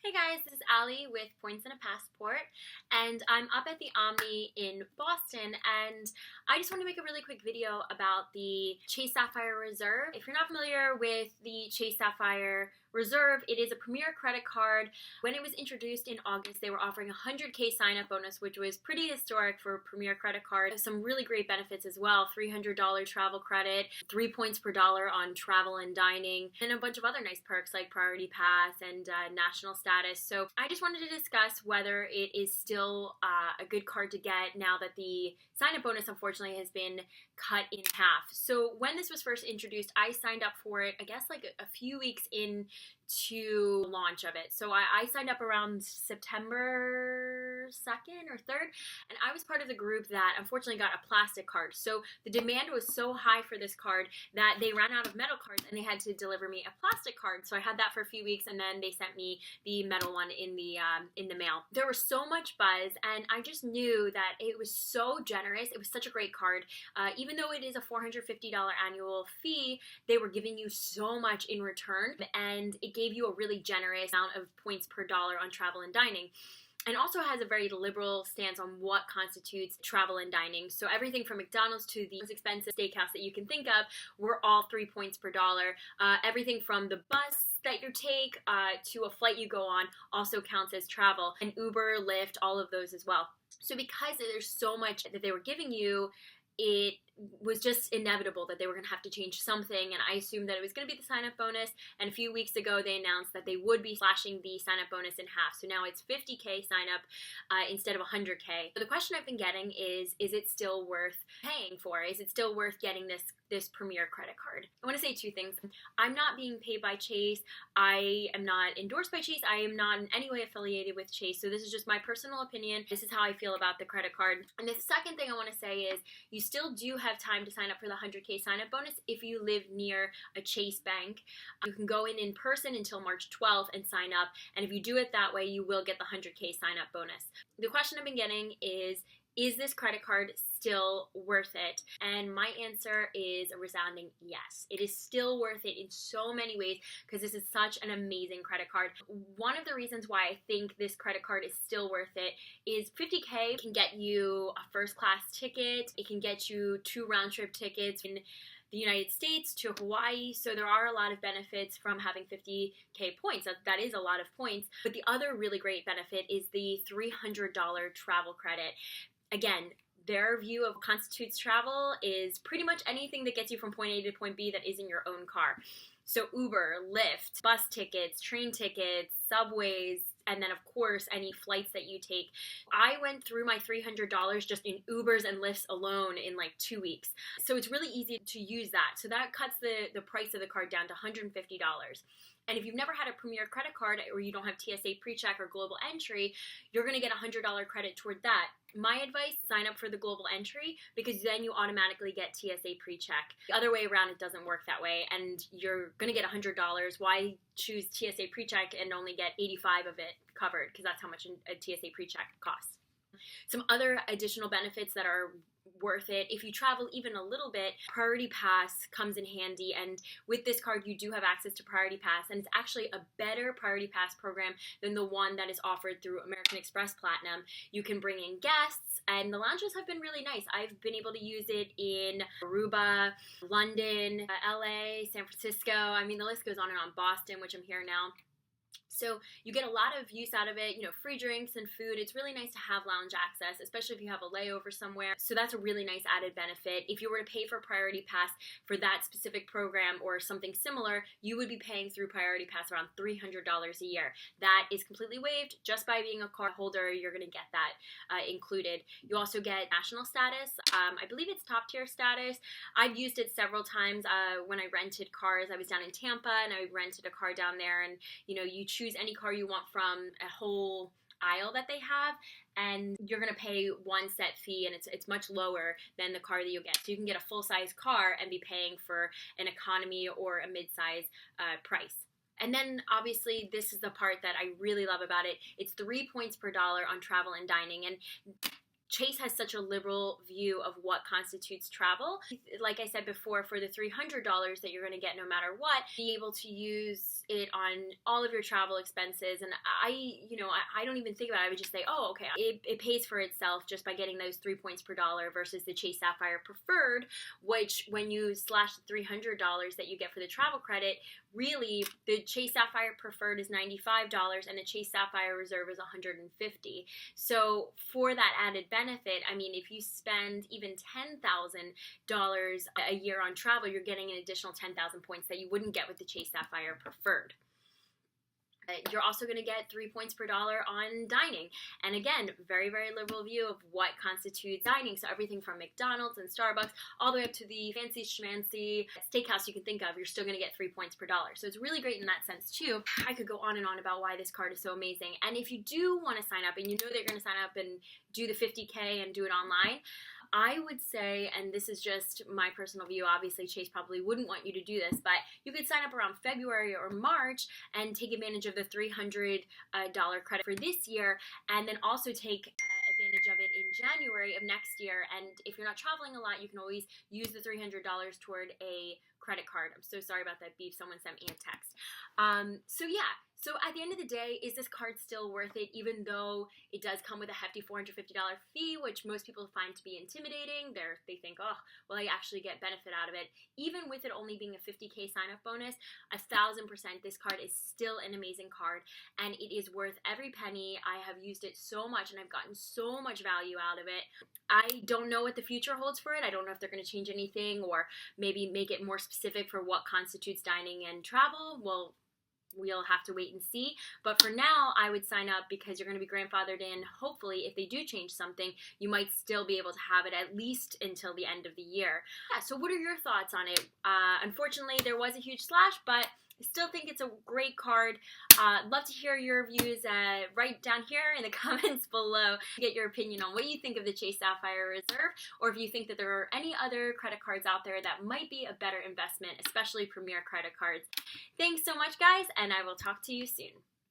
Hey guys, this is Allie with Points and a Passport, and I'm up at the Omni in Boston, and I just want to make a really quick video about the Chase Sapphire Reserve. If you're not familiar with the Chase Sapphire Reserve, it is a premier credit card. When it was introduced in August, they were offering a 100K sign-up bonus, which was pretty historic for a premier credit card. Some really great benefits as well: $300 travel credit, 3 points per dollar on travel and dining, and a bunch of other nice perks like priority pass and national status. So I just wanted to discuss whether it is still a good card to get now that the sign-up bonus unfortunately has been cut in half. So when this was first introduced, I signed up for it, I guess like a few weeks in to launch of it. So I signed up around September 2nd or 3rd, and I was part of the group that unfortunately got a plastic card. So the demand was so high for this card that they ran out of metal cards and they had to deliver me a plastic card. So I had that for a few weeks, and then they sent me the metal one in the mail. There was so much buzz, and I just knew that it was so generous. It was such a great card. Even though it is a $450 annual fee, they were giving you so much in return, and it gave you a really generous amount of points per dollar on travel and dining. And also has a very liberal stance on what constitutes travel and dining. So everything from McDonald's to the most expensive steakhouse that you can think of were all 3 points per dollar. Everything from the bus that you take to a flight you go on also counts as travel. And Uber, Lyft, all of those as well. So because there's so much that they were giving you, it was just inevitable that they were going to have to change something, and I assumed that it was going to be the sign-up bonus, and a few weeks ago they announced that they would be slashing the sign-up bonus in half, so now it's 50K sign-up instead of 100K. So the question I've been getting is it still worth paying for? Is it still worth getting this premier credit card? I want to say two things. I'm not being paid by Chase. I am not endorsed by Chase. I am not in any way affiliated with Chase, so this is just my personal opinion. This is how I feel about the credit card. And the second thing I want to say is you still do have time to sign up for the 100K sign-up bonus if you live near a Chase bank. You can go in person until March 12th and sign up, and if you do it that way, you will get the 100K sign-up bonus. The question I've been getting is this credit card still worth it? And my answer is a resounding yes. It is still worth it in so many ways because this is such an amazing credit card. One of the reasons why I think this credit card is still worth it is 50K can get you a first class ticket. It can get you 2 round-trip tickets in the United States to Hawaii. So there are a lot of benefits from having 50K points. That is a lot of points. But the other really great benefit is the $300 travel credit. Again, their view of what constitutes travel is pretty much anything that gets you from point A to point B that isn't your own car. So Uber, Lyft, bus tickets, train tickets, subways, and then of course any flights that you take. I went through my $300 just in Ubers and Lyfts alone in like 2 weeks. So it's really easy to use that. So that cuts the price of the card down to $150. And if you've never had a premier credit card or you don't have TSA PreCheck or Global Entry, you're going to get a $100 credit toward that. My advice, sign up for the Global Entry because then you automatically get TSA PreCheck. The other way around, it doesn't work that way, and you're going to get $100. Why choose TSA PreCheck and only get 85 of it covered? Because that's how much a TSA PreCheck costs. Some other additional benefits that are worth it: if you travel even a little bit, priority pass comes in handy, and with this card you do have access to priority pass, and it's actually a better priority pass program than the one that is offered through American Express Platinum. You can bring in guests, and the lounges have been really nice. I've been able to use it in Aruba, London, LA, San Francisco. I mean, the list goes on and on. Boston, which I'm here now. So you get a lot of use out of it, free drinks and food. It's really nice to have lounge access, especially if you have a layover somewhere. So that's a really nice added benefit. If you were to pay for Priority Pass for that specific program or something similar, you would be paying through Priority Pass around $300 a year. That is completely waived. Just by being a card holder, you're going to get that included. You also get national status. I believe it's top tier status. I've used it several times when I rented cars. I was down in Tampa and I rented a car down there, and you choose any car you want from a whole aisle that they have, and you're going to pay one set fee, and it's much lower than the car that you'll get. So you can get a full-size car and be paying for an economy or a mid-size price. And then obviously this is the part that I really love about it. It's 3 points per dollar on travel and dining, and Chase has such a liberal view of what constitutes travel. Like I said before, for the $300 that you're going to get no matter what, be able to use it on all of your travel expenses. And I don't even think about it. I would just say, oh, okay, it pays for itself just by getting those 3 points per dollar versus the Chase Sapphire Preferred, which when you slash the $300 that you get for the travel credit, really the Chase Sapphire Preferred is $95 and the Chase Sapphire Reserve is $150. So for that added benefit, I mean, if you spend even $10,000 a year on travel, you're getting an additional 10,000 points that you wouldn't get with the Chase Sapphire Preferred. You're also going to get 3 points per dollar on dining. And again, very, very liberal view of what constitutes dining. So everything from McDonald's and Starbucks all the way up to the fancy schmancy steakhouse you can think of, you're still going to get 3 points per dollar. So it's really great in that sense too. I could go on and on about why this card is so amazing. And if you do want to sign up and you know that you're going to sign up and do the 50K and do it online, I would say, and this is just my personal view, obviously Chase probably wouldn't want you to do this, but you could sign up around February or March and take advantage of the $300 credit for this year, and then also take advantage of it in January of next year. And if you're not traveling a lot, you can always use the $300 toward a credit card. I'm so sorry about that beef. Someone sent me a text. So at the end of the day, is this card still worth it, even though it does come with a hefty $450 fee, which most people find to be intimidating? They think, oh, well, I actually get benefit out of it. Even with it only being a 50K sign-up bonus, 1,000%, this card is still an amazing card, and it is worth every penny. I have used it so much, and I've gotten so much value out of it. I don't know what the future holds for it. I don't know if they're going to change anything or maybe make it more specific for what constitutes dining and travel. Well, we'll have to wait and see. But for now, I would sign up because you're going to be grandfathered in. Hopefully, if they do change something, you might still be able to have it at least until the end of the year. Yeah, so what are your thoughts on it? Unfortunately, there was a huge slash, but I still think it's a great card. Love to hear your views right down here in the comments below. Get your opinion on what you think of the Chase Sapphire Reserve, or if you think that there are any other credit cards out there that might be a better investment, especially premier credit cards. Thanks so much, guys, and I will talk to you soon.